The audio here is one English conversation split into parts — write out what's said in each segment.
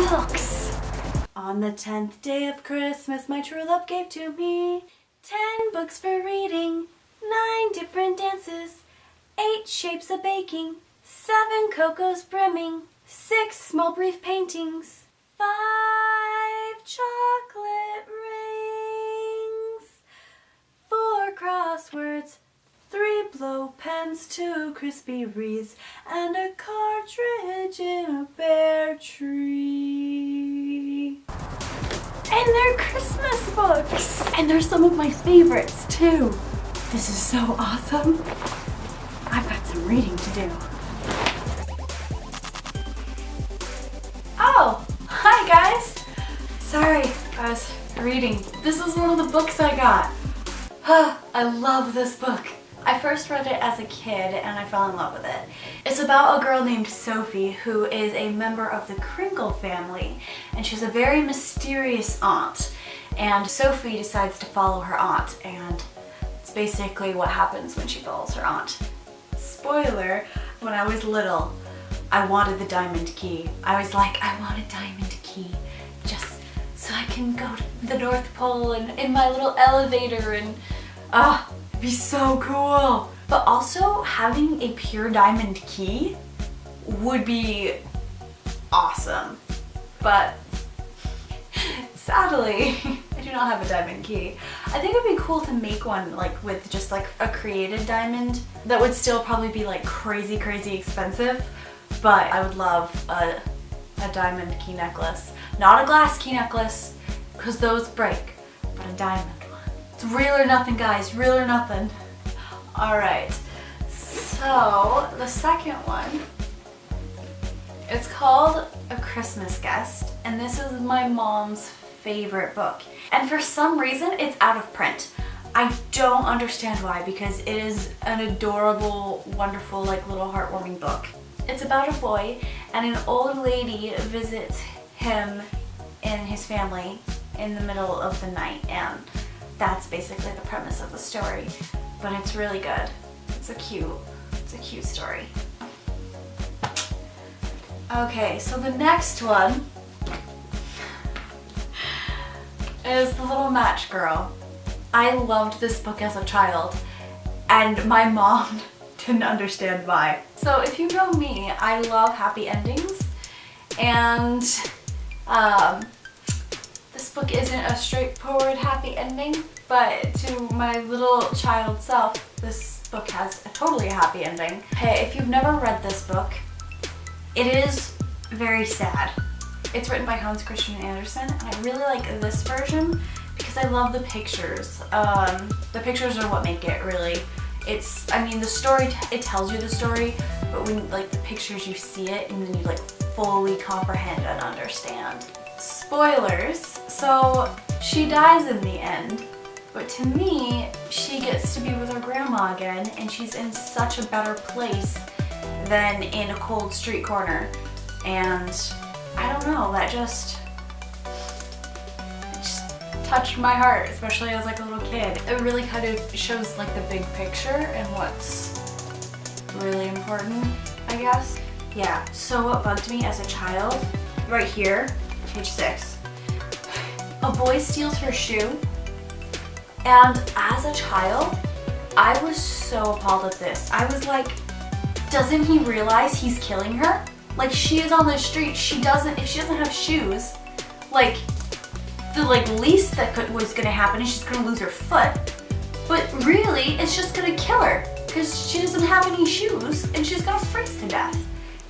books. On the 10th day of Christmas, my true love gave to me 10 books for reading, 9 different dances, 8 shapes of baking, 7 cocos brimming, 6 small brief paintings, 5 chocolate rings, 4 crosswords, 3 blow pens, 2 crispy wreaths, and a cartridge in a pear tree. And they're Christmas books! And they're some of my favorites too. This is so awesome. I've got some reading to do. Oh, hi guys! Sorry, I was reading. This is one of the books I got. I love this book. I first read it as a kid and I fell in love with it. It's about a girl named Sophie who is a member of the Kringle family, and she's a very mysterious aunt. And Sophie decides to follow her aunt, and it's basically what happens when she follows her aunt. Spoiler, when I was little, I wanted the diamond key. I was like, I want a diamond key just so I can go to the North Pole and in my little elevator and it'd be so cool. But also having a pure diamond key would be awesome. But sadly, I do not have a diamond key. I think it'd be cool to make one like with just like a created diamond that would still probably be like crazy expensive, but I would love a diamond key necklace. Not a glass key necklace, because those break, but a diamond one. It's real or nothing, guys, real or nothing. Alright, so the second one, it's called A Christmas Guest, and this is my mom's favorite book. And for some reason, it's out of print. I don't understand why, because it is an adorable, wonderful, like little heartwarming book. It's about a boy and an old lady visits him and his family in the middle of the night, and that's basically the premise of the story. But it's really good. It's a cute story. Okay, so the next one is The Little Match Girl. I loved this book as a child, and my mom didn't understand why. So if you know me, I love happy endings, and this book isn't a straightforward happy ending, but to my little child self, this book has a totally happy ending. Hey, if you've never read this book, it is very sad. It's written by Hans Christian Andersen, and I really like this version because I love the pictures. The pictures are what make it really. I mean, the story, it tells you the story, but when like the pictures, you see it and then you like fully comprehend and understand. Spoilers, so she dies in the end, but to me, she gets to be with her grandma again, and she's in such a better place than in a cold street corner. And I don't know, it just touched my heart, especially as like a little kid. It really kind of shows like the big picture and what's really important, I guess. Yeah, so what bugged me as a child, right here, page 6, a boy steals her shoe, and as a child, I was so appalled at this. I was like, doesn't he realize he's killing her? Like, she is on the street, if she doesn't have shoes, like, the least that was gonna happen is she's gonna lose her foot, but really, it's just gonna kill her, because she doesn't have any shoes, and she's gonna freeze to death.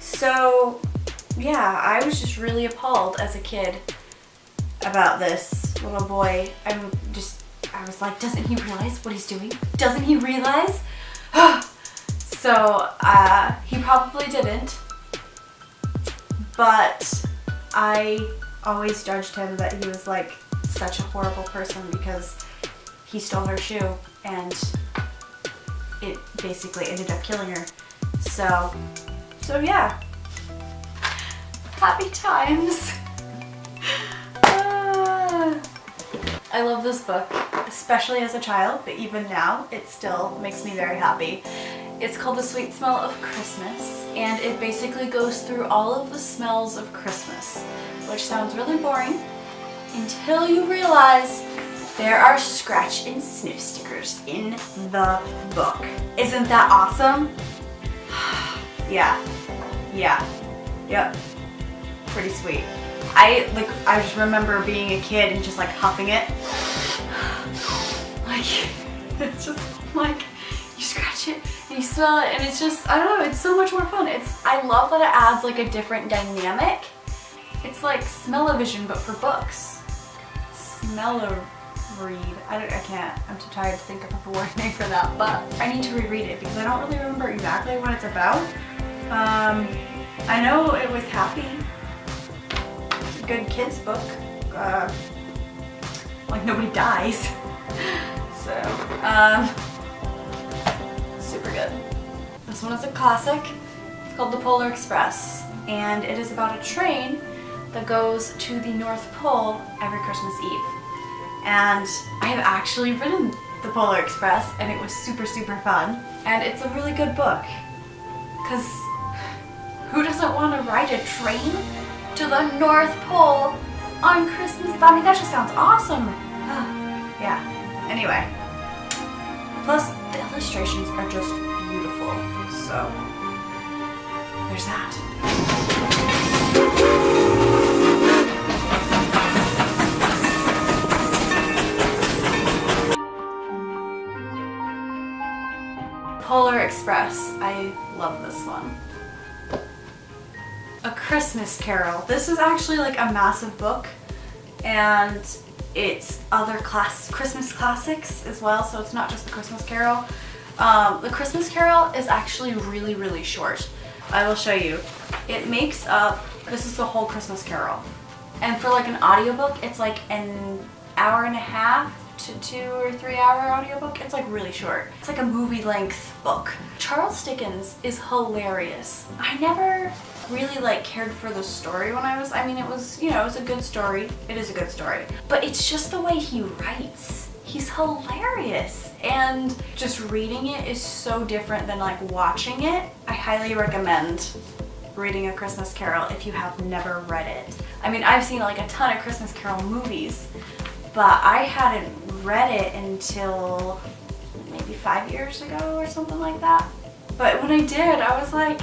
So, yeah, I was just really appalled as a kid about this little boy. I was like, doesn't he realize what he's doing? Doesn't he realize? So, he probably didn't, but I always judged him that he was like such a horrible person because he stole her shoe and it basically ended up killing her. So yeah, happy times. I love this book, especially as a child, but even now it still makes me very happy. It's called The Sweet Smell of Christmas, and it basically goes through all of the smells of Christmas. Like which sounds really boring until you realize there are scratch and sniff stickers in the book. Isn't that awesome? Yeah, yep, pretty sweet. I just remember being a kid and just like huffing it. Like, it's just like, you scratch it and you smell it and it's just, I don't know, it's so much more fun. I love that it adds like a different dynamic. It's like smell-o-vision but for books. Smell-o-read. I can't, I'm too tired to think of a word name for that, but I need to reread it because I don't really remember exactly what it's about. I know it was happy. It's a good kid's book. Like nobody dies. So, super good. This one is a classic. It's called The Polar Express, and it is about a train that goes to the North Pole every Christmas Eve. And I have actually ridden the Polar Express, and it was super, super fun. And it's a really good book, because who doesn't want to ride a train to the North Pole on Christmas? I mean, that just sounds awesome. Yeah, anyway. Plus, the illustrations are just beautiful, so there's that. Polar Express. I love this one. A Christmas Carol. This is actually like a massive book, and it's other Christmas classics as well, so it's not just the Christmas Carol. The Christmas Carol is actually really, really short. I will show you. It makes up, this is the whole Christmas Carol. And for like an audiobook, it's like an hour and a half to 2 or 3 hour audiobook. It's like really short. It's like a movie length book. Charles Dickens is hilarious. I never really like cared for the story when I mean, it was, you know, it was a good story. It is a good story. But it's just the way he writes. He's hilarious. And just reading it is so different than like watching it. I highly recommend reading A Christmas Carol if you have never read it. I mean, I've seen like a ton of Christmas Carol movies, but I hadn't read it until maybe 5 years ago or something like that. But when I did, I was like,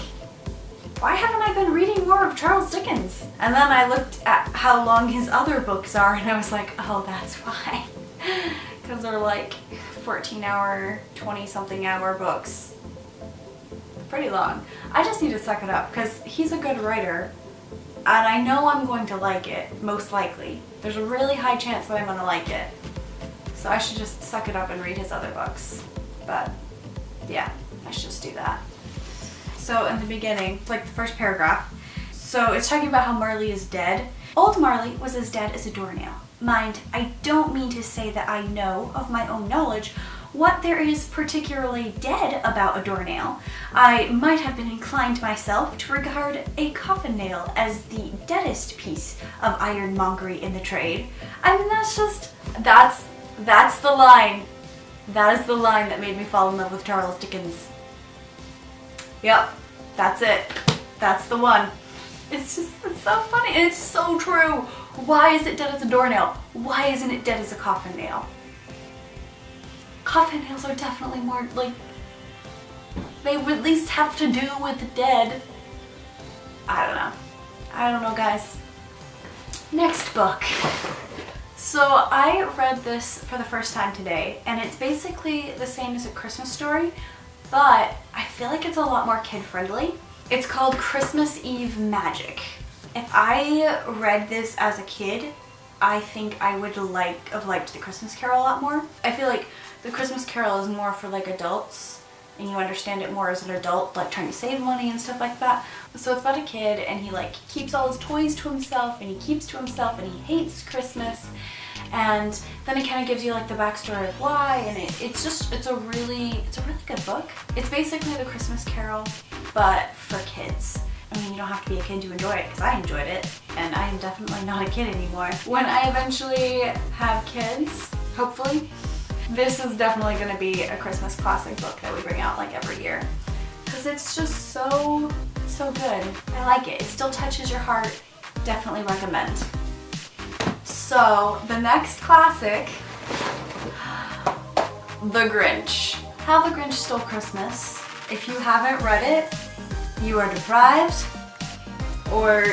why haven't I been reading more of Charles Dickens? And then I looked at how long his other books are and I was like, oh, that's why. Because they're like 14-hour, 20-something hour books. Pretty long. I just need to suck it up because he's a good writer and I know I'm going to like it, most likely. There's a really high chance that I'm going to like it. So I should just suck it up and read his other books. But yeah, I should just do that. So in the beginning, it's like the first paragraph. So it's talking about how Marley is dead. Old Marley was as dead as a doornail. Mind, I don't mean to say that I know of my own knowledge what there is particularly dead about a doornail. I might have been inclined myself to regard a coffin nail as the deadest piece of ironmongery in the trade. I mean, that's the line. That is the line that made me fall in love with Charles Dickens. Yep, that's it. That's the one. It's so funny and it's so true. Why is it dead as a doornail? Why isn't it dead as a coffin nail? Coffin nails are definitely more like, they would at least have to do with the dead. I don't know, guys. Next book. So I read this for the first time today, and it's basically the same as A Christmas Story, but I feel like it's a lot more kid-friendly. It's called Christmas Eve Magic. If I read this as a kid, I think I would have liked The Christmas Carol a lot more. I feel like The Christmas Carol is more for like adults, and you understand it more as an adult, like trying to save money and stuff like that. So it's about a kid, and he like keeps all his toys to himself, and he keeps to himself, and he hates Christmas. And then it kind of gives you like the backstory of why, and it's a really good book. It's basically The Christmas Carol, but for kids. I mean, you don't have to be a kid to enjoy it, because I enjoyed it, and I am definitely not a kid anymore. When I eventually have kids, hopefully, this is definitely going to be a Christmas classic book that we bring out like every year. Because it's just so good. I like it. It still touches your heart. Definitely recommend. So the next classic, The Grinch. How the Grinch Stole Christmas. If you haven't read it, you are deprived or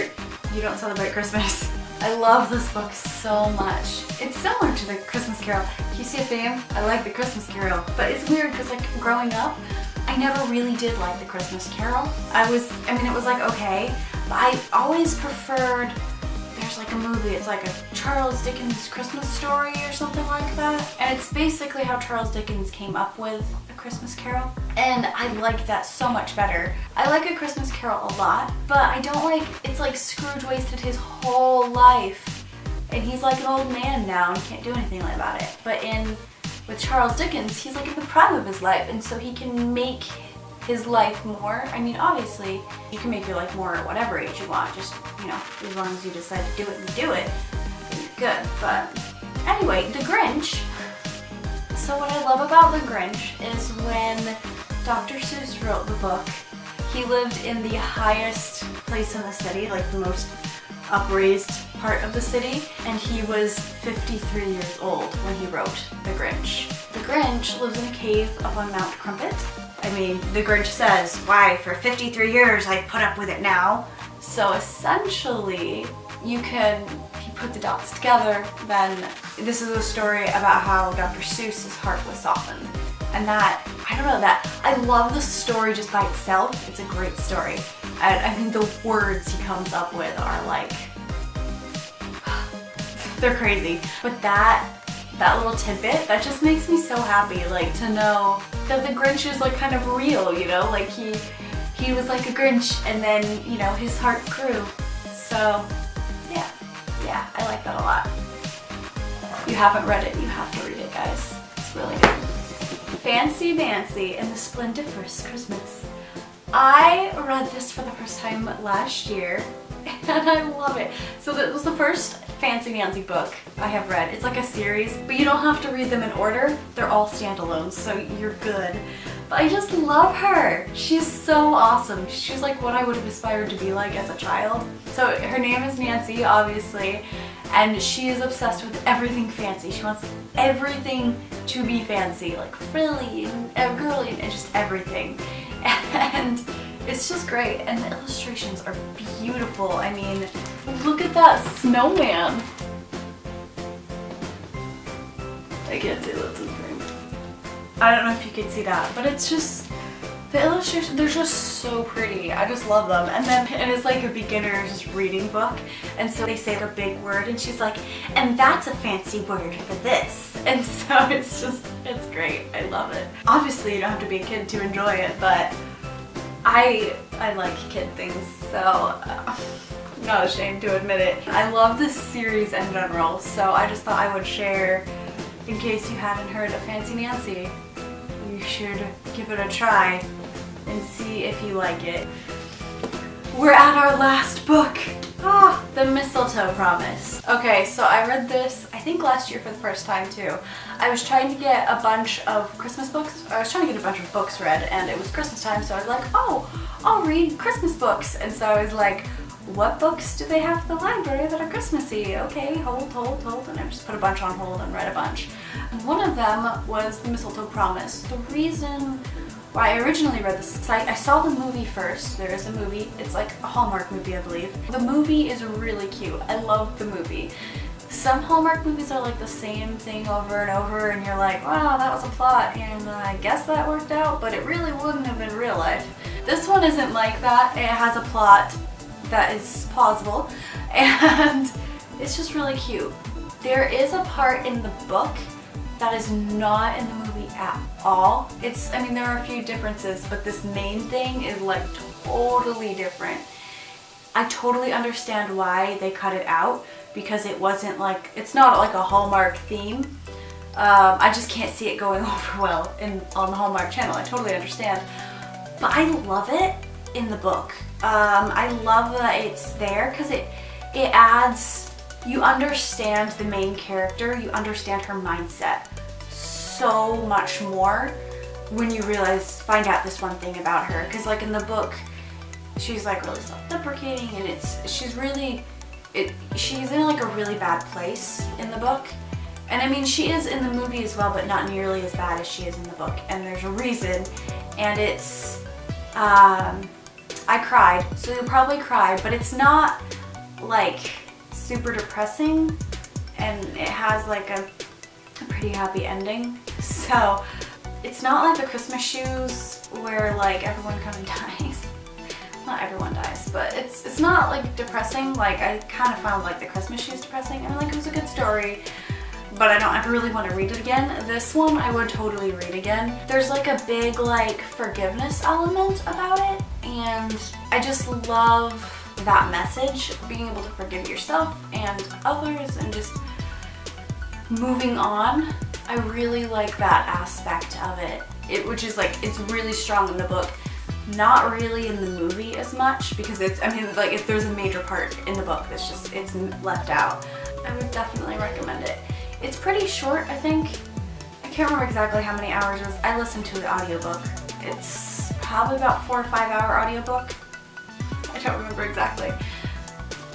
you don't celebrate Christmas. I love this book so much. It's similar to The Christmas Carol. You see a theme? I like The Christmas Carol. But it's weird because like growing up, I never really did like The Christmas Carol. I mean it was like okay, but I always preferred, there's like a movie, it's like a Charles Dickens Christmas Story or something like that. And it's basically how Charles Dickens came up with A Christmas Carol. And I like that so much better. I like A Christmas Carol a lot, but I don't like, it's like Scrooge wasted his whole life. And he's like an old man now and can't do anything about it. But with Charles Dickens, he's like in the prime of his life, and so he can make his life more. I mean, obviously, you can make your life more at whatever age you want, just, you know, as long as you decide to do it and do it, then you're good. But anyway, The Grinch. So what I love about The Grinch is when Dr. Seuss wrote the book, he lived in the highest place in the city, like the most upraised part of the city, and he was 53 years old when he wrote The Grinch. The Grinch lives in a cave up on Mount Crumpet. I mean, The Grinch says, why, for 53 years I put up with it now. So essentially, you put the dots together, then this is a story about how Dr. Seuss's heart was softened. And that, I don't know, that, I love the story just by itself. It's a great story. I mean, the words he comes up with are like, they're crazy. But that little tidbit, that just makes me so happy, like, to know that the Grinch is like kind of real, you know? Like he was like a Grinch and then, you know, his heart grew. So, yeah, I like that a lot. If you haven't read it, you have to read it, guys. It's really good. Fancy Nancy and the Splendiferous Christmas. I read this for the first time last year and I love it. So that was the first Fancy Nancy book I have read. It's like a series, but you don't have to read them in order. They're all standalones, so you're good. But I just love her. She's so awesome. She's like what I would have aspired to be like as a child. So her name is Nancy, obviously, and she is obsessed with everything fancy. She wants everything to be fancy, like frilly and girly and just everything. And it's just great, and the illustrations are beautiful. I mean, look at that snowman. I can't say that's in frame. I don't know if you can see that, but it's just, the illustrations, they're just so pretty. I just love them. And it's like a beginner just reading book, and so they say the big word, and she's like, and that's a fancy word for this. And so it's great. I love it. Obviously, you don't have to be a kid to enjoy it, but I like kid things, so I'm not ashamed to admit it. I love this series in general, so I just thought I would share in case you hadn't heard of Fancy Nancy. You should give it a try and see if you like it. We're at our last book. The Mistletoe Promise. Okay, so I read this, I think last year for the first time too. I was trying to get a bunch of Christmas books. I was trying to get a bunch of books read, and it was Christmas time, so I was like, oh, I'll read Christmas books. And so I was like, what books do they have at the library that are Christmassy? Okay, hold. And I just put a bunch on hold and read a bunch. And one of them was The Mistletoe Promise. The reason why I originally read this, I saw the movie first. There is a movie. It's like a Hallmark movie, I believe. The movie is really cute. I love the movie. Some Hallmark movies are like the same thing over and over, and you're like, wow, that was a plot, and I guess that worked out, but it really wouldn't have in real life. This one isn't like that. It has a plot that is plausible, and it's just really cute. There is a part in the book that is not in the movie at all. I mean, there are a few differences, but this main thing is like totally different. I totally understand why they cut it out, because it wasn't like, it's not like a Hallmark theme. I just can't see it going over well on the Hallmark channel. I totally understand. But I love it in the book. I love that it's there because it adds, you understand the main character, you understand her mindset so much more when you find out this one thing about her. Because like in the book, she's like really self-deprecating, and she's really she's in like a really bad place in the book. And I mean, she is in the movie as well, but not nearly as bad as she is in the book. And there's a reason, and it's, I cried, so you'll probably cry, but it's not like super depressing, and it has like a pretty happy ending. So it's not like the Christmas Shoes where like everyone kind of dies. Not everyone dies, but it's not like depressing. Like I kind of found like the Christmas Shoes depressing. I mean, like it was a good story, but I don't ever really want to read it again. This one I would totally read again. There's like a big like forgiveness element about it, and I just love that message, being able to forgive yourself and others and just moving on. I really like that aspect of it, which is like, it's really strong in the book. Not really in the movie as much, because it's, I mean, like if there's a major part in the book that's just, it's left out. I would definitely recommend it. It's pretty short, I think. I can't remember exactly how many hours it was. I listened to the audiobook. It's probably about 4 or 5 hour audiobook. I don't remember exactly.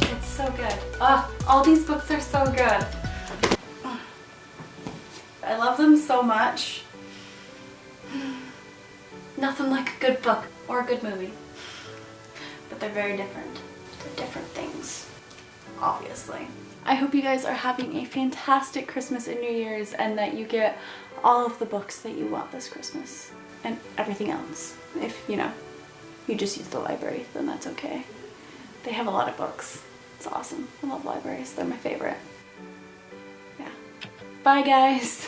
It's so good. Oh, all these books are so good. I love them so much. Nothing like a good book or a good movie. But they're very different. They're different things, obviously. I hope you guys are having a fantastic Christmas and New Year's, and that you get all of the books that you want this Christmas and everything else. If, you know, you just use the library, then that's okay. They have a lot of books. It's awesome. I love libraries. They're my favorite. Yeah. Bye, guys.